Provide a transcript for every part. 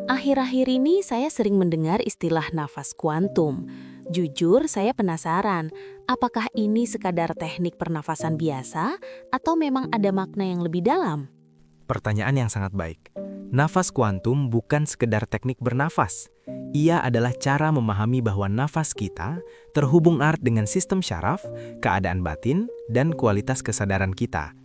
Akhir-akhir ini saya sering mendengar istilah nafas kuantum. Jujur, saya penasaran, apakah ini sekadar teknik pernafasan biasa atau memang ada makna yang lebih dalam? Pertanyaan yang sangat baik. Nafas kuantum bukan sekedar teknik bernafas. Ia adalah cara memahami bahwa nafas kita terhubung erat dengan sistem syaraf, keadaan batin, dan kualitas kesadaran kita.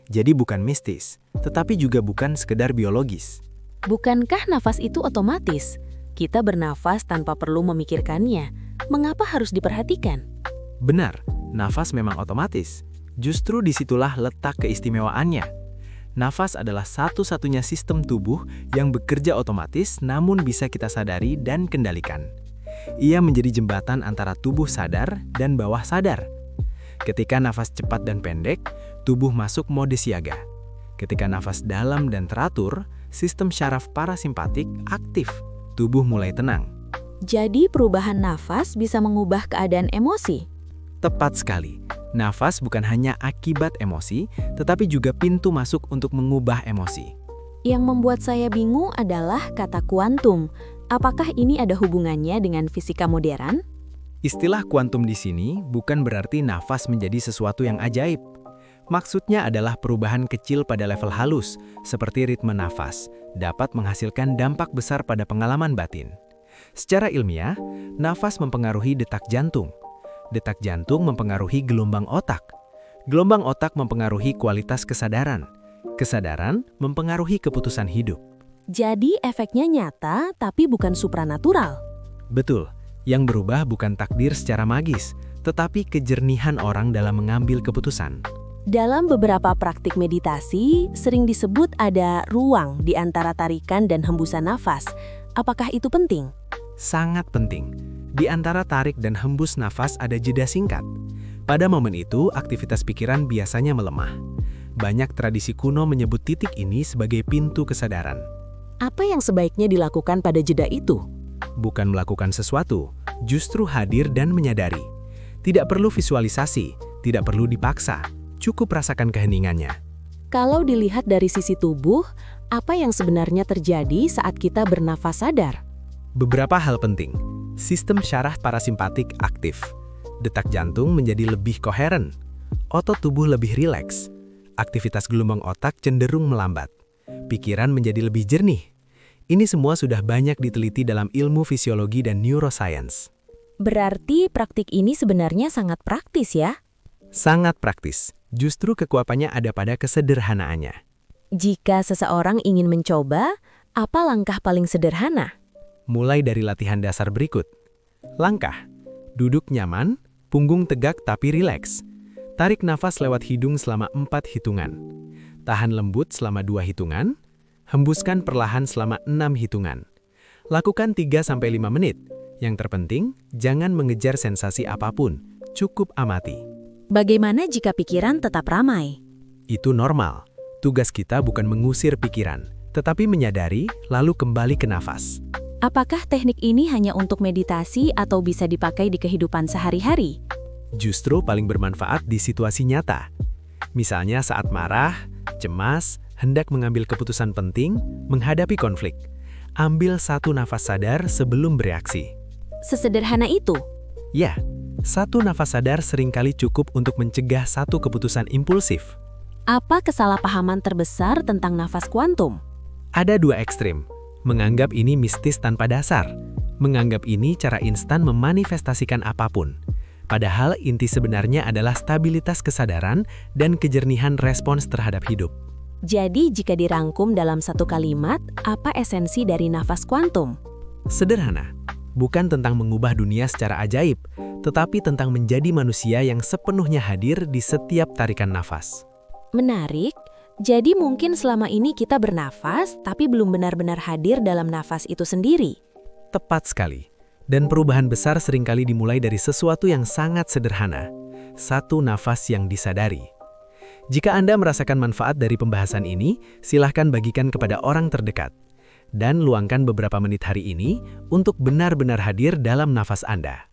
Jadi bukan mistis, tetapi juga bukan sekedar biologis. Bukankah nafas itu otomatis? Kita bernafas tanpa perlu memikirkannya. Mengapa harus diperhatikan? Benar, nafas memang otomatis. Justru disitulah letak keistimewaannya. Nafas adalah satu-satunya sistem tubuh yang bekerja otomatis namun bisa kita sadari dan kendalikan. Ia menjadi jembatan antara tubuh sadar dan bawah sadar. Ketika nafas cepat dan pendek, tubuh masuk mode siaga. Ketika nafas dalam dan teratur, sistem syaraf parasimpatik aktif. Tubuh mulai tenang. Jadi perubahan nafas bisa mengubah keadaan emosi? Tepat sekali. Nafas bukan hanya akibat emosi, tetapi juga pintu masuk untuk mengubah emosi. Yang membuat saya bingung adalah kata kuantum. Apakah ini ada hubungannya dengan fisika modern? Istilah kuantum di sini bukan berarti nafas menjadi sesuatu yang ajaib. Maksudnya adalah perubahan kecil pada level halus, seperti ritme nafas, dapat menghasilkan dampak besar pada pengalaman batin. Secara ilmiah, nafas mempengaruhi detak jantung. Detak jantung mempengaruhi gelombang otak. Gelombang otak mempengaruhi kualitas kesadaran. Kesadaran mempengaruhi keputusan hidup. Jadi efeknya nyata tapi bukan supranatural. Betul, yang berubah bukan takdir secara magis, tetapi kejernihan orang dalam mengambil keputusan. Dalam beberapa praktik meditasi, sering disebut ada ruang di antara tarikan dan hembusan nafas. Apakah itu penting? Sangat penting. Di antara tarik dan hembus nafas ada jeda singkat. Pada momen itu, aktivitas pikiran biasanya melemah. Banyak tradisi kuno menyebut titik ini sebagai pintu kesadaran. Apa yang sebaiknya dilakukan pada jeda itu? Bukan melakukan sesuatu, justru hadir dan menyadari. Tidak perlu visualisasi, tidak perlu dipaksa. Cukup rasakan keheningannya. Kalau dilihat dari sisi tubuh, apa yang sebenarnya terjadi saat kita bernafas sadar? Beberapa hal penting. Sistem syaraf parasimpatik aktif. Detak jantung menjadi lebih koheren. Otot tubuh lebih rileks. Aktivitas gelombang otak cenderung melambat. Pikiran menjadi lebih jernih. Ini semua sudah banyak diteliti dalam ilmu fisiologi dan neuroscience. Berarti praktik ini sebenarnya sangat praktis ya? Sangat praktis. Justru kekuatannya ada pada kesederhanaannya. Jika seseorang ingin mencoba, apa langkah paling sederhana? Mulai dari latihan dasar berikut. Langkah. Duduk nyaman, punggung tegak tapi rileks. Tarik nafas lewat hidung selama 4 hitungan. Tahan lembut selama 2 hitungan. Hembuskan perlahan selama 6 hitungan. Lakukan 3-5 menit. Yang terpenting, jangan mengejar sensasi apapun. Cukup amati. Bagaimana jika pikiran tetap ramai? Itu normal. Tugas kita bukan mengusir pikiran, tetapi menyadari lalu kembali ke nafas. Apakah teknik ini hanya untuk meditasi atau bisa dipakai di kehidupan sehari-hari? Justru paling bermanfaat di situasi nyata. Misalnya saat marah, cemas, hendak mengambil keputusan penting, menghadapi konflik. Ambil 1 nafas sadar sebelum bereaksi. Sesederhana itu? Ya, 1 nafas sadar seringkali cukup untuk mencegah 1 keputusan impulsif. Apa kesalahpahaman terbesar tentang nafas kuantum? Ada 2 ekstrim. Menganggap ini mistis tanpa dasar. Menganggap ini cara instan memanifestasikan apapun. Padahal inti sebenarnya adalah stabilitas kesadaran dan kejernihan respons terhadap hidup. Jadi jika dirangkum dalam 1 kalimat, apa esensi dari nafas kuantum? Sederhana. Bukan tentang mengubah dunia secara ajaib, tetapi tentang menjadi manusia yang sepenuhnya hadir di setiap tarikan nafas. Menarik. Jadi mungkin selama ini kita bernafas, tapi belum benar-benar hadir dalam nafas itu sendiri. Tepat sekali. Dan perubahan besar seringkali dimulai dari sesuatu yang sangat sederhana. 1 nafas yang disadari. Jika Anda merasakan manfaat dari pembahasan ini, silahkan bagikan kepada orang terdekat. Dan luangkan beberapa menit hari ini untuk benar-benar hadir dalam nafas Anda.